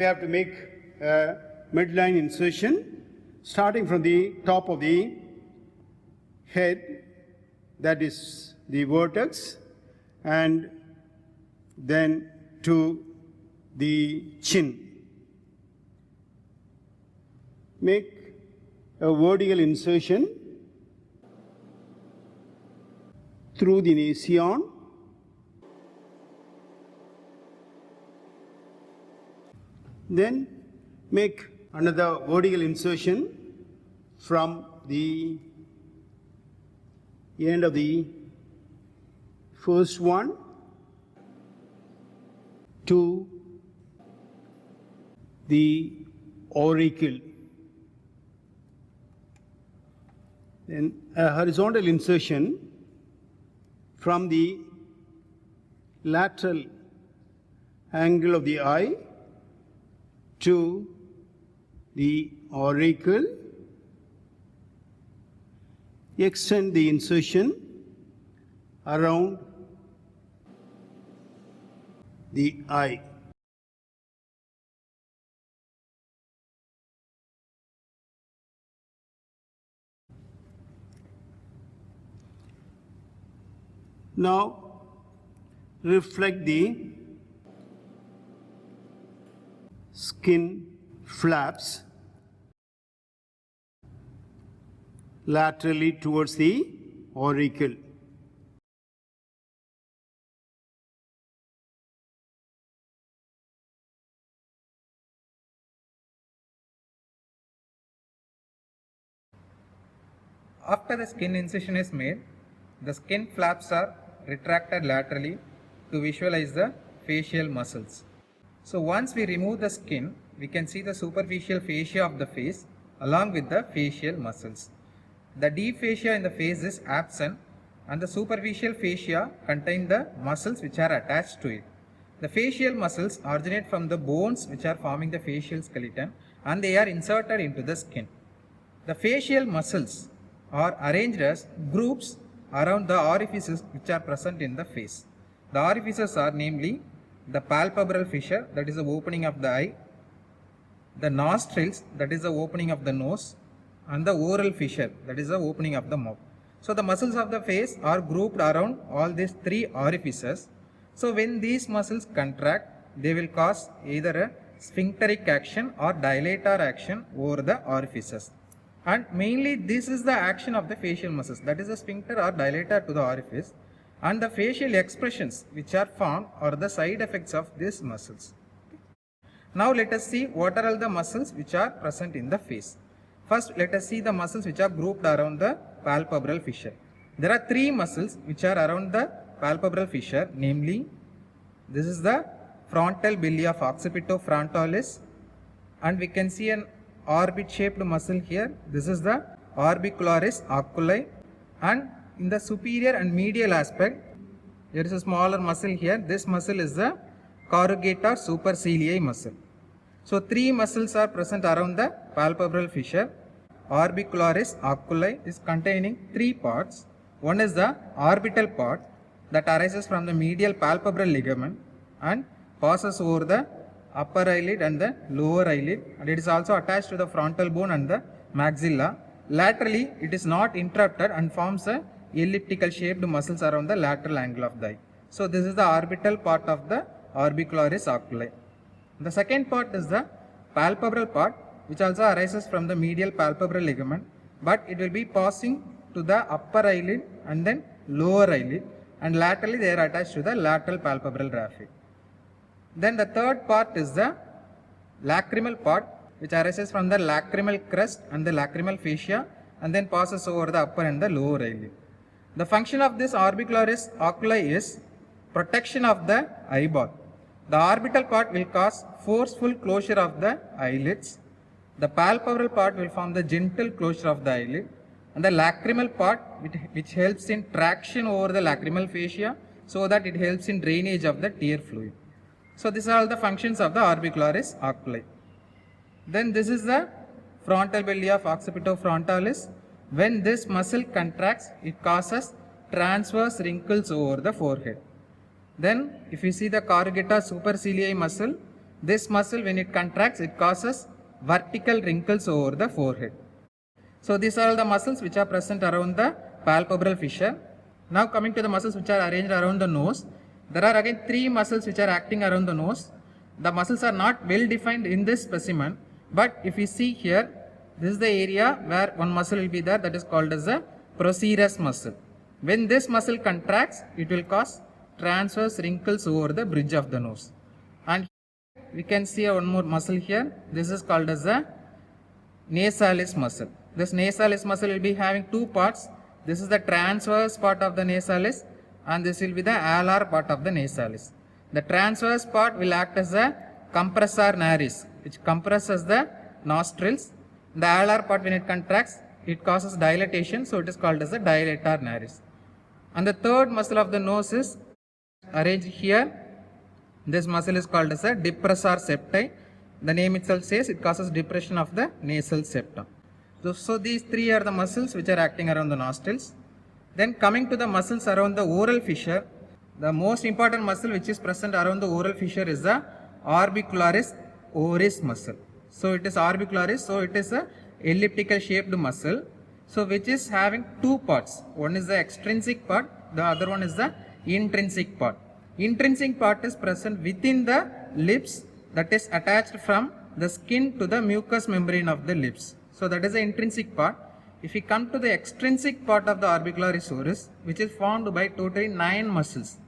We have to make a midline insertion starting from the top of the head, that is the vertex, and then to the chin. Make a vertical insertion through the nasion, then make another vertical insertion from the end of the first one to the auricle. Then a horizontal insertion from the lateral angle of the eye to the auricle. Extend the insertion around the eye. Now reflect the skin flaps laterally towards the auricle. After the skin incision is made, the skin flaps are retracted laterally to visualize the facial muscles. So once we remove the skin, we can see the superficial fascia of the face along with the facial muscles. The deep fascia in the face is absent and the superficial fascia contain the muscles which are attached to it. The facial muscles originate from the bones which are forming the facial skeleton and they are inserted into the skin. The facial muscles are arranged as groups around the orifices which are present in the face. The orifices are namely the palpebral fissure, that is the opening of the eye, the nostrils, that is the opening of the nose, and the oral fissure, that is the opening of the mouth. So the muscles of the face are grouped around all these three orifices. So when these muscles contract, they will cause either a sphincteric action or dilator action over the orifices. And mainly this is the action of the facial muscles, that is the sphincter or dilator to the orifice, and the facial expressions which are formed are the side effects of these muscles. Now let us see what are all the muscles which are present in the face. First let us see the muscles which are grouped around the palpebral fissure. There are three muscles which are around the palpebral fissure, namely this is the frontal belly of occipitofrontalis, and we can see an orbit shaped muscle here. This is the orbicularis oculi, and in the superior and medial aspect there is a smaller muscle here. This muscle is the corrugator supercilii muscle. So three muscles are present around the palpebral fissure. Orbicularis oculi is containing three parts. One is the orbital part that arises from the medial palpebral ligament and passes over the upper eyelid and the lower eyelid, and it is also attached to the frontal bone and the maxilla. Laterally it is not interrupted and forms a elliptical shaped muscles around the lateral angle of the eye. So this is the orbital part of the orbicularis oculi. The second part is the palpebral part, which also arises from the medial palpebral ligament, but it will be passing to the upper eyelid and then lower eyelid, and laterally they are attached to the lateral palpebral raphe. Then the third part is the lacrimal part, which arises from the lacrimal crest and the lacrimal fascia and then passes over the upper and the lower eyelid. The function of this orbicularis oculi is protection of the eyeball. The orbital part will cause forceful closure of the eyelids. The palpebral part will form the gentle closure of the eyelid, and the lacrimal part which helps in traction over the lacrimal fascia so that it helps in drainage of the tear fluid. So these are all the functions of the orbicularis oculi. Then this is the frontal belly of occipitofrontalis. When this muscle contracts, it causes transverse wrinkles over the forehead. Then if you see the corrugator supercilii muscle, this muscle when it contracts, it causes vertical wrinkles over the forehead. So these are all the muscles which are present around the palpebral fissure. Now coming to the muscles which are arranged around the nose, there are again 3 muscles which are acting around the nose. The muscles are not well defined in this specimen, but if you see here, this is the area where one muscle will be there, that is called as a procerus muscle. When this muscle contracts, it will cause transverse wrinkles over the bridge of the nose. And we can see one more muscle here. This is called as a nasalis muscle. This nasalis muscle will be having 2 parts. This is the transverse part of the nasalis and this will be the alar part of the nasalis. The transverse part will act as a compressor naris, which compresses the nostrils. The alar part, when it contracts, it causes dilatation, so it is called as a dilator naris. And the third muscle of the nose is arranged here. This muscle is called as a depressor septi. The name itself says it causes depression of the nasal septum. So these 3 are the muscles which are acting around the nostrils. Then coming to the muscles around the oral fissure, the most important muscle which is present around the oral fissure is the orbicularis oris muscle. So it is orbicularis, so it is a elliptical shaped muscle, so which is having 2 parts. One is the extrinsic part, the other one is the intrinsic part. Intrinsic part is present within the lips, that is attached from the skin to the mucous membrane of the lips. So that is the intrinsic part. If we come to the extrinsic part of the orbicularis oris, which is formed by totally 9 muscles.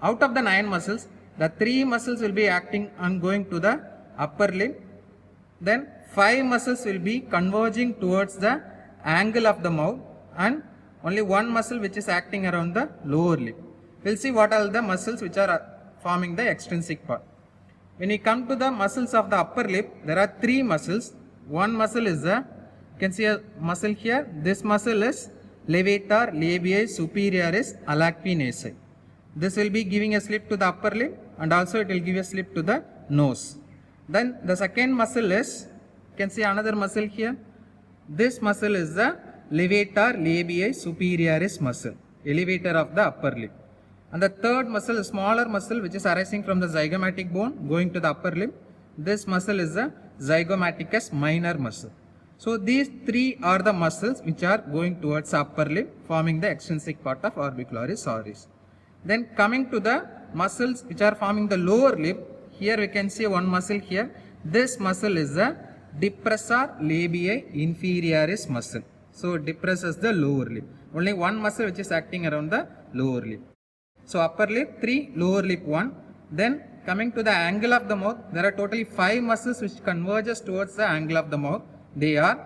Out of the 9 muscles, the 3 muscles will be acting and going to the upper lip. Then 5 muscles will be converging towards the angle of the mouth and only 1 muscle which is acting around the lower lip. We will see what are the muscles which are forming the extrinsic part. When we come to the muscles of the upper lip, there are 3 muscles. One muscle is the, you can see a muscle here. This muscle is levator labiae superioris alacpinaceae. This will be giving a slip to the upper lip and also it will give a slip to the nose. Then the second muscle is, you can see another muscle here. This muscle is the levator labiae superioris muscle, elevator of the upper lip. And the third muscle, a smaller muscle which is arising from the zygomatic bone going to the upper lip. This muscle is the zygomaticus minor muscle. So these 3 are the muscles which are going towards the upper lip, forming the extrinsic part of orbicularis oris. Then coming to the muscles which are forming the lower lip, here we can see one muscle here. This muscle is the depressor labiae inferioris muscle. So it depresses the lower lip. Only one muscle which is acting around the lower lip. So upper lip 3, lower lip 1. Then coming to the angle of the mouth, there are totally 5 muscles which converges towards the angle of the mouth. They are,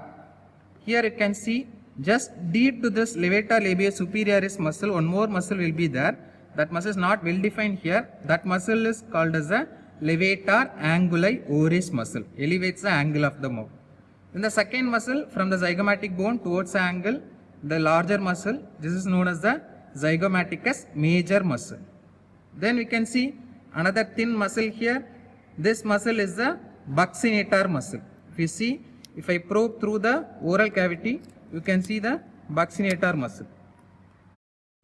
here you can see just deep to this levator labiae superioris muscle, one more muscle will be there. That muscle is not well defined here. That muscle is called as a levator anguli oris muscle, elevates the angle of the mouth. Then the second muscle from the zygomatic bone towards the angle, the larger muscle, this is known as the zygomaticus major muscle. Then we can see another thin muscle here. This muscle is the buccinator muscle. If you see, if I probe through the oral cavity, you can see the buccinator muscle.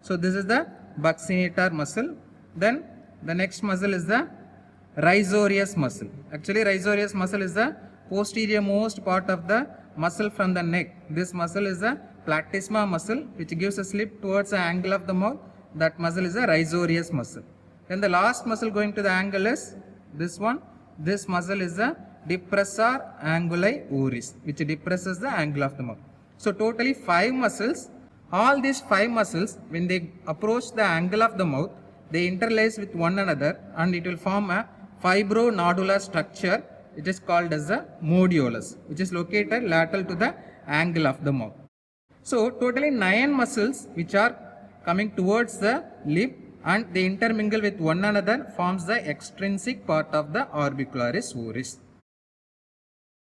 So this is the buccinator muscle. Then the next muscle is the risorius muscle. Actually risorius muscle is the posterior most part of the muscle from the neck. This muscle is the platysma muscle which gives a slip towards the angle of the mouth. That muscle is a risorius muscle. Then the last muscle going to the angle is this one. This muscle is the depressor anguli oris, which depresses the angle of the mouth. So totally 5 muscles. All these 5 muscles, when they approach the angle of the mouth, they interlace with one another and it will form a fibronodular structure. It is called as a modiolus, which is located lateral to the angle of the mouth. So totally 9 muscles which are coming towards the lip and they intermingle with one another forms the extrinsic part of the orbicularis oris.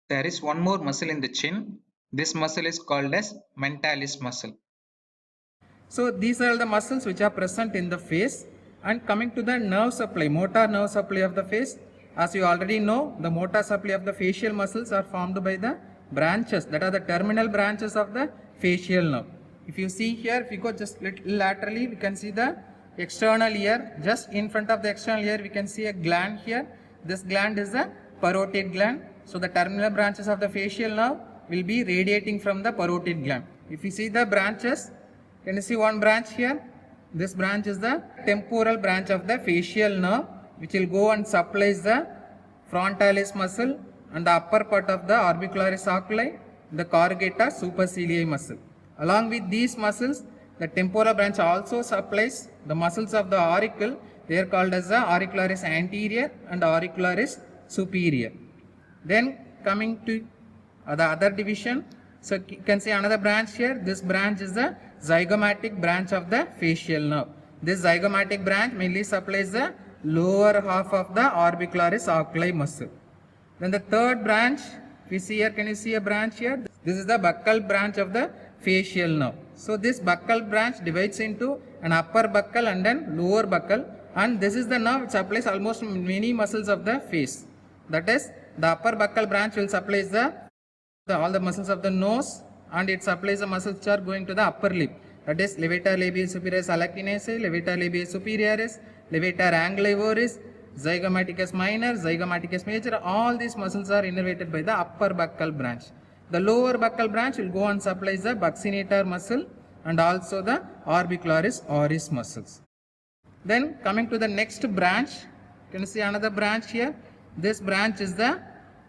There is one more muscle in the chin. This muscle is called as mentalis muscle. So these are the muscles which are present in the face. And coming to the nerve supply, motor nerve supply of the face, as you already know, the motor supply of the facial muscles are formed by the branches, that are the terminal branches of the facial nerve. If you see here, if you go just little laterally, we can see the external ear. Just in front of the external ear, we can see a gland here. This gland is the parotid gland. So the terminal branches of the facial nerve will be radiating from the parotid gland. If you see the branches, can you see one branch here? This branch is the temporal branch of the facial nerve, which will go and supplies the frontalis muscle and the upper part of the orbicularis oculi, the corrugata supercilii muscle. Along with these muscles, the temporal branch also supplies the muscles of the auricle. They are called as the auricularis anterior and auricularis superior. Then coming to the other division, so you can see another branch here. This branch is the zygomatic branch of the facial nerve. This zygomatic branch mainly supplies the lower half of the orbicularis oculi muscle. Then the third branch, we see here, can you see a branch here? This is the buccal branch of the facial nerve. So this buccal branch divides into an upper buccal and then lower buccal, and this is the nerve which supplies almost many muscles of the face. That is, the upper buccal branch will supply all the muscles of the nose, and it supplies the muscles which are going to the upper lip. That is levator labial superioris alacinaceae, levator labial superioris, levator angulivoris, zygomaticus minor, zygomaticus major. All these muscles are innervated by the upper buccal branch. The lower buccal branch will go and supplies the buccinator muscle and also the orbicularis oris muscles. Then coming to the next branch, can you see another branch here? This branch is the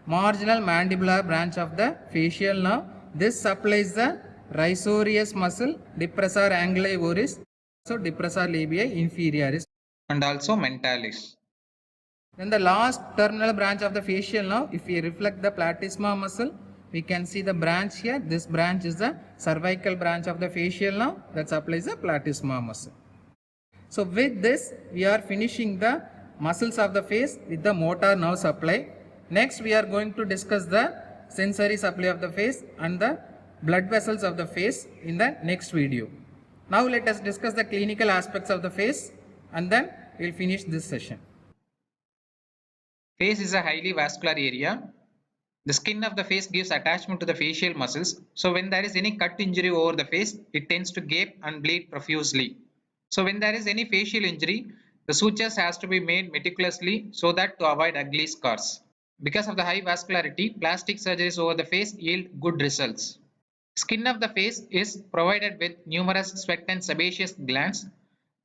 marginal mandibular branch of the facial nerve. This supplies the risorius muscle, depressor angulivoris, so depressor labiae inferioris, and also mentalis. Then the last terminal branch of the facial nerve, if we reflect the platysma muscle, we can see the branch here. This branch is the cervical branch of the facial nerve that supplies the platysma muscle. So with this, we are finishing the muscles of the face with the motor nerve supply. Next, we are going to discuss the sensory supply of the face and the blood vessels of the face in the next video. Now let us discuss the clinical aspects of the face, and then we will finish this session. Face is a highly vascular area. The skin of the face gives attachment to the facial muscles. So when there is any cut injury over the face, it tends to gape and bleed profusely. So when there is any facial injury, the sutures has to be made meticulously so that to avoid ugly scars. Because of the high vascularity, plastic surgeries over the face yield good results. Skin of the face is provided with numerous sweat and sebaceous glands.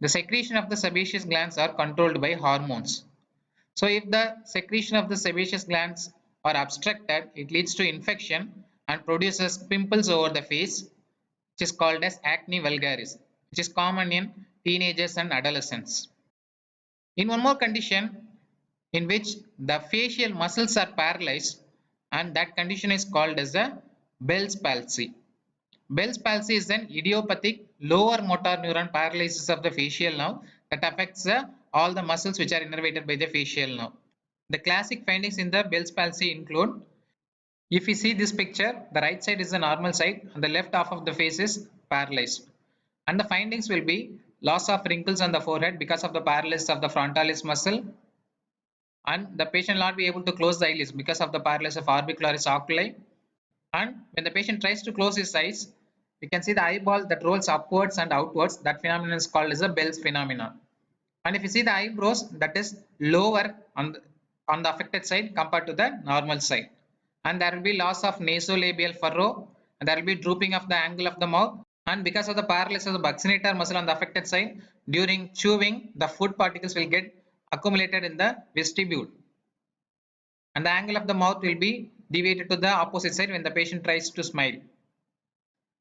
The secretion of the sebaceous glands are controlled by hormones. So if the secretion of the sebaceous glands are obstructed, it leads to infection and produces pimples over the face, which is called as acne vulgaris, which is common in teenagers and adolescents. In one more condition in which the facial muscles are paralyzed, and that condition is called as the Bell's palsy. Bell's palsy is an idiopathic lower motor neuron paralysis of the facial nerve that affects all the muscles which are innervated by the facial nerve. The classic findings in the Bell's palsy include, if you see this picture, the right side is the normal side and the left half of the face is paralyzed. And the findings will be loss of wrinkles on the forehead because of the paralysis of the frontalis muscle, and the patient will not be able to close the eyelids because of the paralysis of orbicularis oculi. And when the patient tries to close his eyes, we can see the eyeball that rolls upwards and outwards. That phenomenon is called as a Bell's phenomenon. And if you see the eyebrows, that is lower on the affected side compared to the normal side. And there will be loss of nasolabial furrow, and there will be drooping of the angle of the mouth. And because of the paralysis of the buccinator muscle on the affected side, during chewing, the food particles will get accumulated in the vestibule. And the angle of the mouth will be deviated to the opposite side when the patient tries to smile.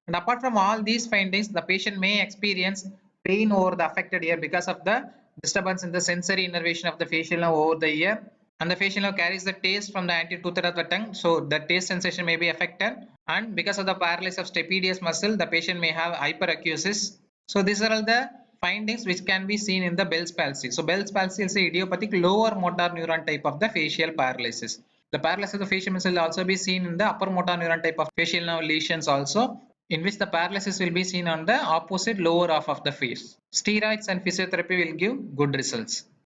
And apart from all these findings, the patient may experience pain over the affected ear because of the disturbance in the sensory innervation of the facial nerve over the ear. And the facial nerve carries the taste from the anterior two-thirds of the tongue, so the taste sensation may be affected. And because of the paralysis of stapedius muscle, the patient may have hyperacusis. So these are all the findings which can be seen in the Bell's palsy. So Bell's palsy is an idiopathic lower motor neuron type of the facial paralysis. The paralysis of the facial muscle will also be seen in the upper motor neuron type of facial nerve lesions also, in which the paralysis will be seen on the opposite lower half of the face. Steroids and physiotherapy will give good results.